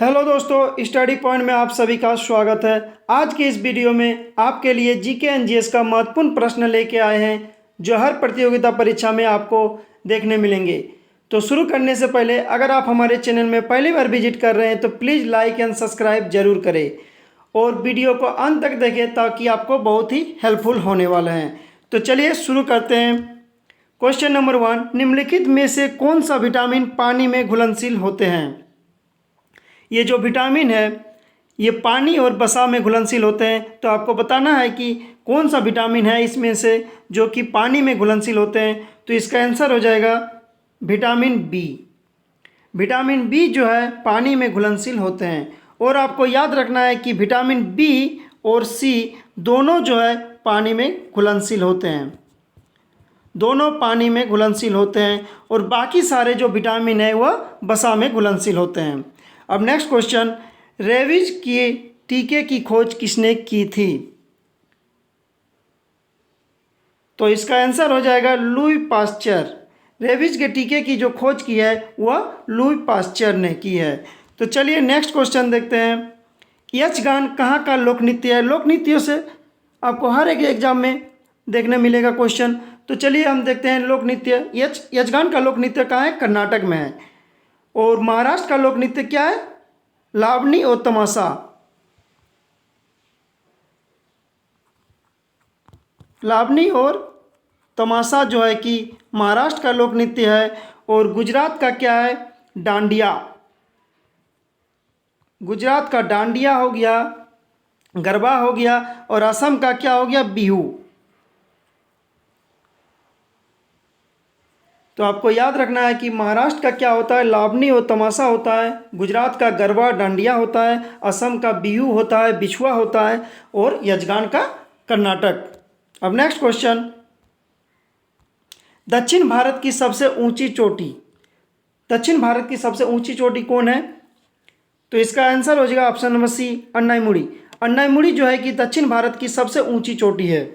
Hello दोस्तों, study point में आप सभी का स्वागत है। आज की इस वीडियो में आपके लिए जीके एंड जीएस का महत्वपूर्ण प्रश्न लेके आए हैं जो हर प्रतियोगिता परीक्षा में आपको देखने मिलेंगे। तो शुरू करने से पहले अगर आप हमारे चैनल में पहली बार विजिट कर रहे हैं तो प्लीज़ लाइक एंड सब्सक्राइब जरूर करें और वीडियो को अंत तक देखें ताकि आपको बहुत ही हेल्पफुल होने वाले हैं। तो चलिए शुरू करते हैं। क्वेश्चन नंबर 1, निम्नलिखित में से कौन सा विटामिन पानी में घुलनशील होते हैं? ये जो विटामिन है ये पानी और वसा में घुलनशील होते हैं। तो आपको बताना है कि कौन सा विटामिन है इसमें से जो कि पानी में घुलनशील होते हैं। तो इसका आंसर हो जाएगा विटामिन बी। विटामिन बी जो है पानी में घुलनशील होते हैं। और आपको याद रखना है कि विटामिन बी और सी दोनों जो है पानी में घुलनशील होते हैं, दोनों पानी में घुलनशील होते हैं। और बाकी सारे जो विटामिन है वह वसा में घुलनशील होते हैं। अब नेक्स्ट क्वेश्चन, रेबीज के टीके की खोज किसने की थी? तो इसका आंसर हो जाएगा लुई पास्चर। रेबीज के टीके की जो खोज की है वह लुई पास्चर ने की है। तो चलिए नेक्स्ट क्वेश्चन देखते हैं। यक्षगान कहाँ का लोक नृत्य है? लोक नृत्यों से आपको हर एक एग्जाम में देखने मिलेगा क्वेश्चन। तो चलिए हम देखते हैं लोक नृत्य। यक्षगान का लोक नृत्य कहाँ है? कर्नाटक में है। और महाराष्ट्र का लोक नृत्य क्या है? लावनी और तमाशा। लावनी और तमाशा जो है कि महाराष्ट्र का लोक नृत्य है। और गुजरात का क्या है? डांडिया। गुजरात का डांडिया हो गया, गरबा हो गया। और असम का क्या हो गया? बिहू। तो आपको याद रखना है कि महाराष्ट्र का क्या होता है? लावनी और तमाशा होता है। गुजरात का गरबा डांडिया होता है। असम का बिहू होता है, बिछुआ होता है। और यक्षगान का कर्नाटक। अब नेक्स्ट क्वेश्चन, दक्षिण भारत की सबसे ऊंची चोटी। दक्षिण भारत की सबसे ऊंची चोटी कौन है? तो इसका आंसर हो जाएगा ऑप्शन नंबर सी, अन्नाईमुड़ी। अन्नाईमुड़ी जो है कि दक्षिण भारत की सबसे ऊंची चोटी है।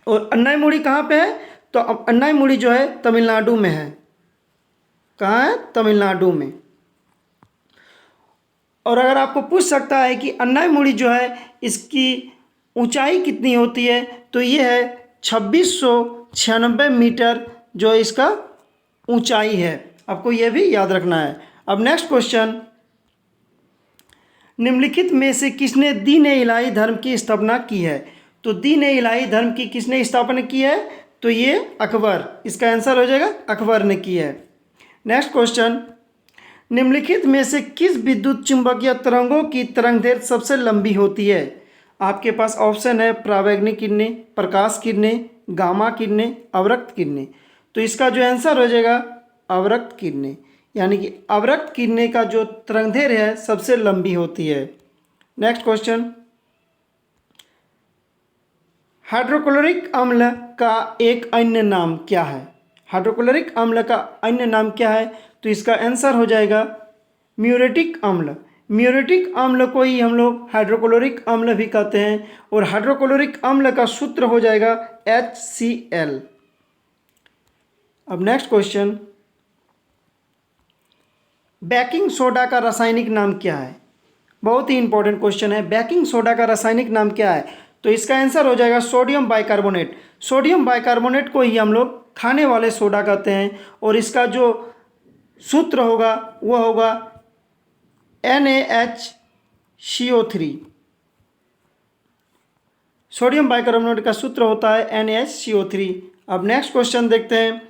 और अन्नाईमुड़ी कहाँ पे है? तो अन्नाईमुड़ी जो है तमिलनाडु में है। कहाँ है? तमिलनाडु में। और अगर आपको पूछ सकता है कि अन्नाईमुड़ी जो है इसकी ऊंचाई कितनी होती है, तो ये है 2696 मीटर जो इसका ऊंचाई है। आपको ये भी याद रखना है। अब नेक्स्ट क्वेश्चन, निम्नलिखित में से किसने दीन ए इलाही धर्म की स्थापना की है? तो दीन ए इलाही धर्म की किसने स्थापना की है? तो ये अकबर। इसका आंसर हो जाएगा अकबर ने की है। नेक्स्ट क्वेश्चन, निम्नलिखित में से किस विद्युत चुंबकीय तरंगों की तरंगदैर्घ्य सबसे लंबी होती है? आपके पास ऑप्शन है परावैंगनिक किरणें, प्रकाश किरणें, गामा किरणें, अवरक्त किरणें। तो इसका जो आंसर हो जाएगा अवरक्त किरणें, यानी कि अवरक्त किरणें का जो तरंगदैर्घ्य है सबसे लंबी होती है। नेक्स्ट क्वेश्चन, हाइड्रोक्लोरिक अम्ल का एक अन्य नाम क्या है? हाइड्रोक्लोरिक अम्ल का अन्य नाम क्या है? तो इसका आंसर हो जाएगा म्यूरेटिक अम्ल। म्यूरेटिक अम्ल को ही हम लोग हाइड्रोक्लोरिक अम्ल भी कहते हैं। और हाइड्रोक्लोरिक अम्ल का सूत्र हो जाएगा HCl। अब नेक्स्ट क्वेश्चन, बेकिंग सोडा का रासायनिक नाम क्या है? बहुत ही इंपॉर्टेंट क्वेश्चन है। बेकिंग सोडा का रासायनिक नाम क्या है? तो इसका आंसर हो जाएगा सोडियम बाइकार्बोनेट। सोडियम बाइकार्बोनेट को ही हम लोग खाने वाले सोडा कहते हैं। और इसका जो सूत्र होगा वह होगा NaHCO3। सोडियम बाइकार्बोनेट का सूत्र होता है NaHCO3। अब नेक्स्ट क्वेश्चन देखते हैं।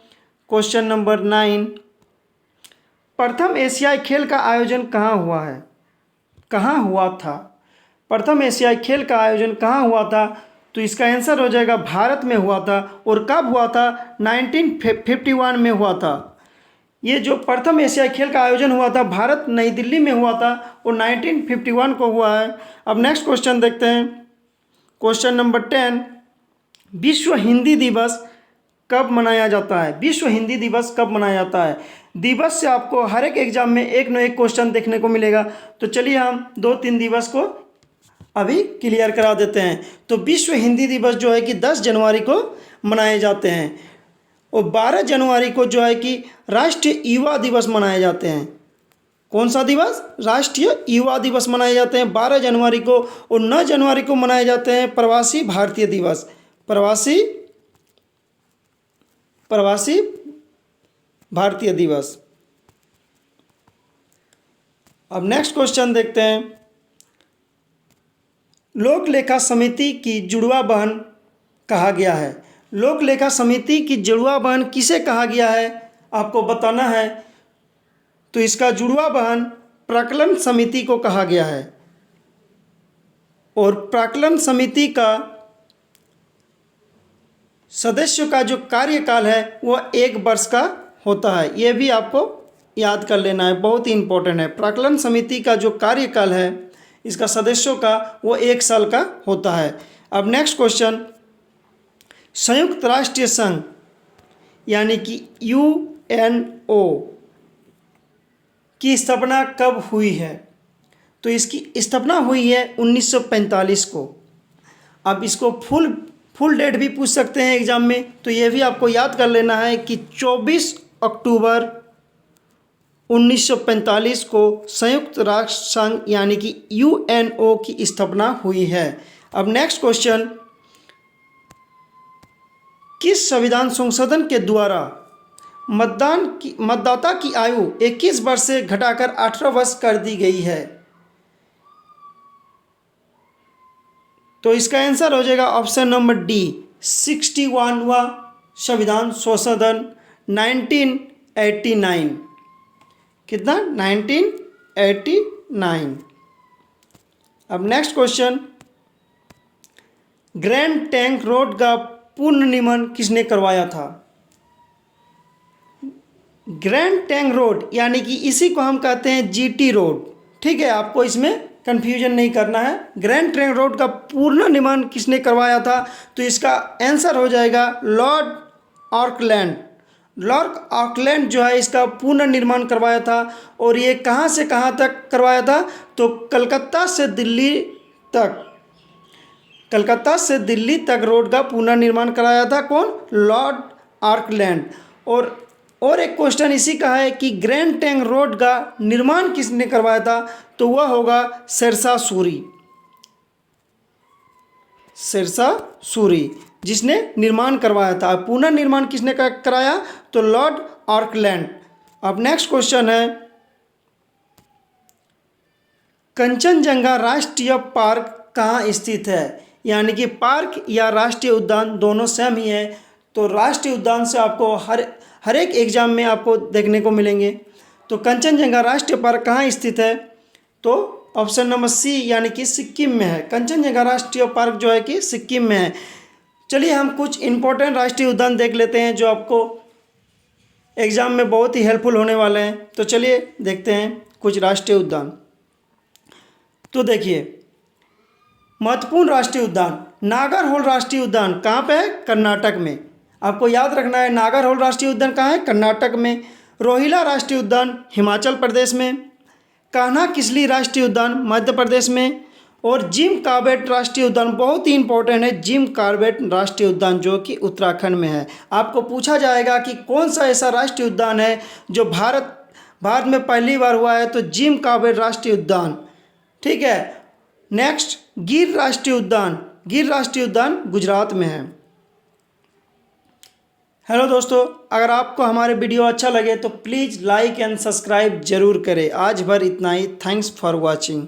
क्वेश्चन नंबर 9, प्रथम एशियाई खेल का आयोजन कहाँ हुआ है? कहाँ हुआ था? प्रथम एशियाई खेल का आयोजन कहाँ हुआ था? तो इसका आंसर हो जाएगा भारत में हुआ था। और कब हुआ था? 1951 में हुआ था। ये जो प्रथम एशियाई खेल का आयोजन हुआ था भारत नई दिल्ली में हुआ था और 1951 को हुआ है। अब नेक्स्ट क्वेश्चन देखते हैं। क्वेश्चन नंबर 10, विश्व हिंदी दिवस कब मनाया जाता है? विश्व हिंदी दिवस कब मनाया जाता है? दिवस से आपको हर एक एग्जाम में एक न एक क्वेश्चन देखने को मिलेगा। तो चलिए हम 2-3 दिवस को अभी क्लियर करा देते हैं। तो विश्व हिंदी दिवस जो है कि 10 जनवरी को मनाए जाते हैं। और 12 जनवरी को जो है कि राष्ट्रीय युवा दिवस मनाए जाते हैं। कौन सा दिवस? राष्ट्रीय युवा दिवस मनाए जाते हैं 12 जनवरी को, और 9 जनवरी को मनाए जाते हैं प्रवासी भारतीय दिवस। प्रवासी भारतीय दिवस। अब नेक्स्ट क्वेश्चन देखते हैं। लोक लेखा समिति की जुड़वा बहन कहा गया है। लोक लेखा समिति की जुड़वा बहन किसे कहा गया है आपको बताना है। तो इसका जुड़वा बहन प्राक्कलन समिति को कहा गया है, और प्राक्कलन समिति का सदस्यों का जो कार्यकाल है वह 1 वर्ष का होता है। यह भी आपको याद कर लेना है, बहुत ही इंपॉर्टेंट है। प्राक्कलन समिति का जो कार्यकाल है इसका सदस्यों का वो 1 साल का होता है। अब नेक्स्ट क्वेश्चन, संयुक्त राष्ट्र संघ यानी कि यूएनओ की स्थापना कब हुई है। तो इसकी स्थापना हुई है 1945 को। अब इसको फुल डेट भी पूछ सकते हैं एग्जाम में, तो ये भी आपको याद कर लेना है कि 24 अक्टूबर 1945 को संयुक्त राष्ट्र संघ यानी कि यूएनओ की स्थापना हुई है। अब नेक्स्ट क्वेश्चन, किस संविधान संशोधन के द्वारा मतदाता की आयु 21 वर्ष से घटाकर 18 वर्ष कर दी गई है। तो इसका आंसर हो जाएगा ऑप्शन नंबर डी, 61वां संविधान संशोधन 1989। कितना? 1989। अब next question, grand trunk road का पुनर्निर्माण किसने करवाया था। ग्रैंड ट्रंक रोड यानी कि इसी को हम कहते हैं जीटी रोड। ठीक है, आपको इसमें कंफ्यूजन नहीं करना है। ग्रैंड ट्रंक रोड का पुनर्निर्माण किसने करवाया था। तो इसका आंसर हो जाएगा लॉर्ड ऑकलैंड। लॉर्ड ऑकलैंड जो है इसका पुनर्निर्माण करवाया था। और ये कहाँ से कहाँ तक करवाया था। तो कलकत्ता से दिल्ली तक रोड का पुनर्निर्माण कराया था। कौन? Lord Auckland. और एक क्वेश्चन इसी का है कि ग्रैंड ट्रंक रोड का निर्माण किसने करवाया था। तो वह होगा शेरशाह सूरी जिसने निर्माण करवाया था। पुनर्निर्माण किसने कराया। तो लॉर्ड ऑकलैंड। अब नेक्स्ट क्वेश्चन है, कंचनजंगा राष्ट्रीय पार्क कहाँ स्थित है। यानी कि पार्क या राष्ट्रीय उद्यान दोनों सेम ही है। तो राष्ट्रीय उद्यान से आपको हर एक एग्जाम में आपको देखने को मिलेंगे। तो कंचनजंगा राष्ट्रीय पार्क कहाँ स्थित है। तो ऑप्शन नंबर सी यानी कि सिक्किम में है। कंचनजंगा राष्ट्रीय पार्क जो है कि सिक्किम में है। चलिए हम कुछ इंपॉर्टेंट राष्ट्रीय उद्यान देख लेते हैं जो आपको एग्ज़ाम में बहुत ही हेल्पफुल होने वाले हैं। तो चलिए देखते हैं कुछ राष्ट्रीय उद्यान। तो देखिए, महत्वपूर्ण राष्ट्रीय उद्यान नागरहोल राष्ट्रीय उद्यान कहाँ पे है। कर्नाटक में। आपको याद रखना है नागरहोल राष्ट्रीय उद्यान कहाँ है। कर्नाटक में। रोहिला राष्ट्रीय उद्यान हिमाचल प्रदेश में। कान्हा किसली राष्ट्रीय उद्यान मध्य प्रदेश में। और जिम कॉर्बेट राष्ट्रीय उद्यान बहुत ही इंपॉर्टेंट है। जिम कॉर्बेट राष्ट्रीय उद्यान जो कि उत्तराखंड में है। आपको पूछा जाएगा कि कौन सा ऐसा राष्ट्रीय उद्यान है जो भारत में पहली बार हुआ है। तो जिम कॉर्बेट राष्ट्रीय उद्यान। ठीक है। नेक्स्ट, गिर राष्ट्रीय उद्यान गुजरात में है। हेलो दोस्तों, अगर आपको हमारे वीडियो अच्छा लगे तो प्लीज़ लाइक एंड सब्सक्राइब जरूर करें। आज भर इतना ही। Thanks for watching.